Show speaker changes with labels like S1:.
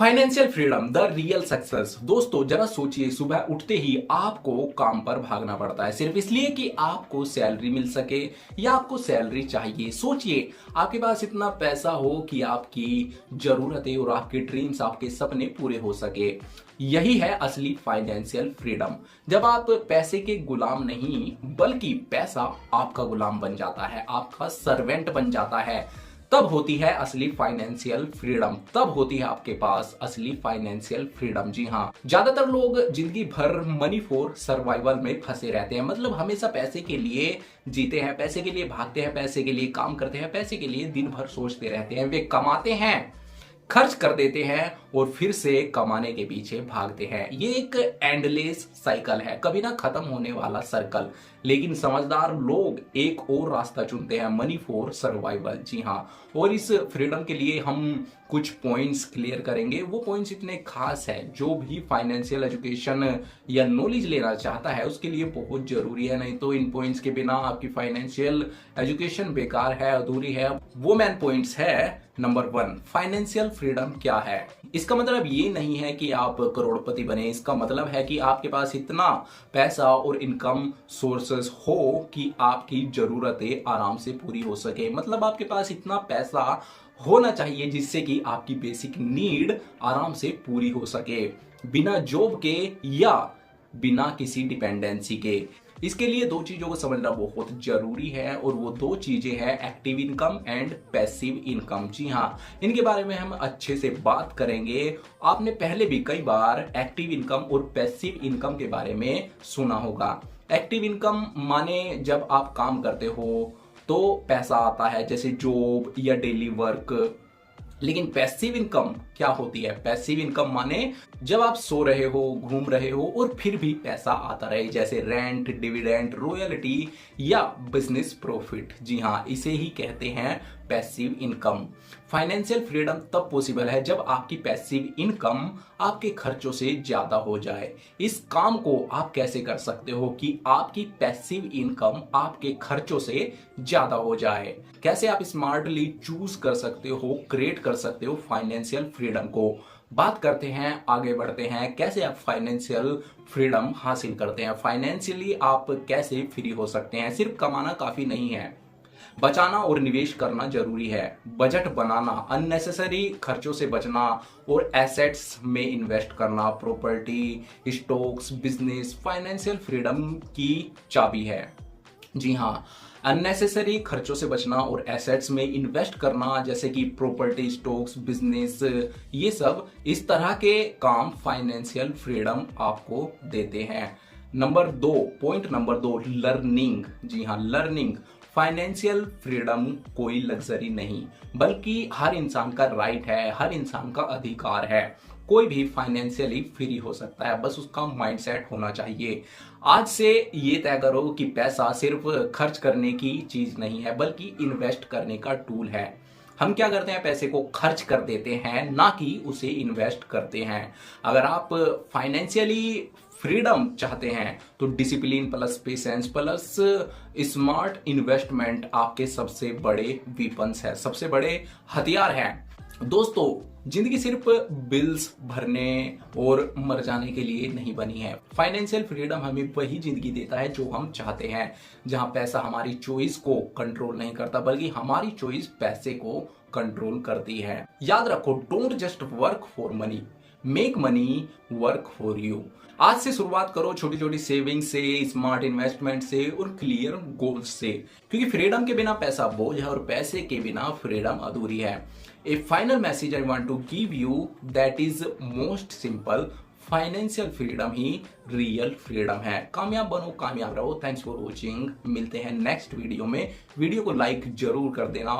S1: Financial freedom the real success. दोस्तों जरा सोचिए, सुबह उठते ही आपको काम पर भागना पड़ता है सिर्फ इसलिए कि आपको सैलरी मिल सके या आपको सैलरी चाहिए। सोचिए आपके पास इतना पैसा हो कि आपकी जरूरतें और आपके ड्रीम्स, आपके सपने पूरे हो सके। यही है असली फाइनेंशियल फ्रीडम, जब आप पैसे के गुलाम नहीं बल्कि पैसा आपका गुलाम बन जाता है, आपका सर्वेंट बन जाता है। तब होती है असली फाइनेंशियल फ्रीडम, तब होती है आपके पास असली फाइनेंशियल फ्रीडम। जी हाँ, ज्यादातर लोग जिंदगी भर मनी फॉर सर्वाइवल में फंसे रहते हैं, मतलब हमेशा पैसे के लिए जीते हैं, पैसे के लिए भागते हैं, पैसे के लिए काम करते हैं, पैसे के लिए दिन भर सोचते रहते हैं। वे कमाते हैं, खर्च कर देते हैं और फिर से कमाने के पीछे भागते हैं। ये एक एंडलेस साइकिल है, कभी ना खत्म होने वाला सर्कल। लेकिन समझदार लोग एक और रास्ता चुनते हैं, मनी फॉर सर्वाइवल। जी हाँ, और इस फ्रीडम के लिए हम कुछ पॉइंट्स क्लियर करेंगे। वो पॉइंट्स इतने खास है, जो भी फाइनेंशियल एजुकेशन या नॉलेज लेना चाहता है उसके लिए बहुत जरूरी है। नहीं तो इन पॉइंट्स के बिना आपकी फाइनेंशियल एजुकेशन बेकार है, अधूरी है। वो मेन पॉइंट्स है। नंबर 1, फाइनेंशियल फ्रीडम क्या है। इसका मतलब ये नहीं है कि आप करोड़पति बने, इसका मतलब है कि आपके पास इतना पैसा और इनकम सोर्सेस हो कि आपकी जरूरतें आराम से पूरी हो सके। मतलब आपके पास इतना पैसा होना चाहिए जिससे कि आपकी बेसिक नीड आराम से पूरी हो सके, बिना जॉब के या बिना किसी डिपेंडेंसी के। इसके लिए दो चीजों को समझना बहुत जरूरी है और वो दो चीजें हैं active income and passive income. जी हाँ, इनके बारे में हम अच्छे से बात करेंगे। आपने पहले भी कई बार एक्टिव इनकम और पैसिव इनकम के बारे में सुना होगा। एक्टिव इनकम माने जब आप काम करते हो तो पैसा आता है, जैसे जॉब या डेली वर्क। लेकिन पैसिव इनकम क्या होती है? पैसिव इनकम माने जब आप सो रहे हो, घूम रहे हो और फिर भी पैसा आता रहे, जैसे रेंट, डिविडेंड, रॉयल्टी या बिजनेस प्रॉफिट। जी हाँ, इसे ही कहते हैं पैसिव इनकम। फाइनेंशियल फ्रीडम तब पॉसिबल है जब आपकी पैसिव इनकम आपके खर्चों से ज्यादा हो जाए। इस काम को आप कैसे कर सकते हो कि आपकी पैसिव इनकम आपके खर्चों से ज्यादा हो जाए? कैसे आप स्मार्टली चूज कर सकते हो, क्रिएट कर सकते हो फाइनेंशियल फ्रीडम को? बात करते हैं, आगे बढ़ते हैं। कैसे आप फाइनेंशियल फ्रीडम हासिल करते हैं, फाइनेंशियली आप कैसे फ्री हो सकते हैं? सिर्फ कमाना काफी नहीं है, बचाना और निवेश करना जरूरी है। बजट बनाना, अननेसेसरी खर्चों से बचना और एसेट्स में इन्वेस्ट करना, property, stocks, business financial freedom की चाबी है। जी हाँ, अननेसेसरी खर्चों से बचना और एसेट्स में इन्वेस्ट करना, जैसे कि प्रॉपर्टी, स्टॉक्स, बिजनेस, ये सब इस तरह के काम फाइनेंशियल फ्रीडम आपको देते हैं। Point number 2, learning. जी हाँ, लर्निंग। फाइनेंशियल फ्रीडम कोई लग्जरी नहीं बल्कि हर इंसान का राइट है, हर इंसान का अधिकार है। कोई भी फाइनेंशियली फ्री हो सकता है, बस उसका माइंडसेट होना चाहिए। आज से ये तय करो कि पैसा सिर्फ खर्च करने की चीज नहीं है बल्कि इन्वेस्ट करने का टूल है। हम क्या करते हैं, पैसे को खर्च कर देते हैं, ना कि उसे इन्वेस्ट करते हैं। अगर आप फाइनेंशियली फ्रीडम चाहते हैं तो discipline plus patience plus smart investment आपके सबसे बड़े वीपन्स है, सबसे बड़े हथियार हैं। दोस्तों, जिंदगी सिर्फ बिल्स भरने और मर जाने के लिए नहीं बनी है। फाइनेंशियल फ्रीडम हमें वही जिंदगी देता है जो हम चाहते हैं, जहां पैसा हमारी चॉइस को कंट्रोल नहीं करता बल्कि हमारी चॉइस पैसे को कंट्रोल करती है। याद रखो, don't just work for money, make money work for you. आज से शुरुआत करो छोटी छोटी सेविंग से, स्मार्ट इन्वेस्टमेंट से और क्लियर गोल्स से, क्योंकि फ्रीडम के बिना पैसा बोझ है और पैसे के बिना फ्रीडम अधूरी है। A final message I want to give you, that is most simple, financial freedom ही रियल फ्रीडम है। कामयाब बनो, कामयाब रहो। Thanks for watching. मिलते हैं नेक्स्ट वीडियो में। वीडियो को लाइक जरूर कर देना।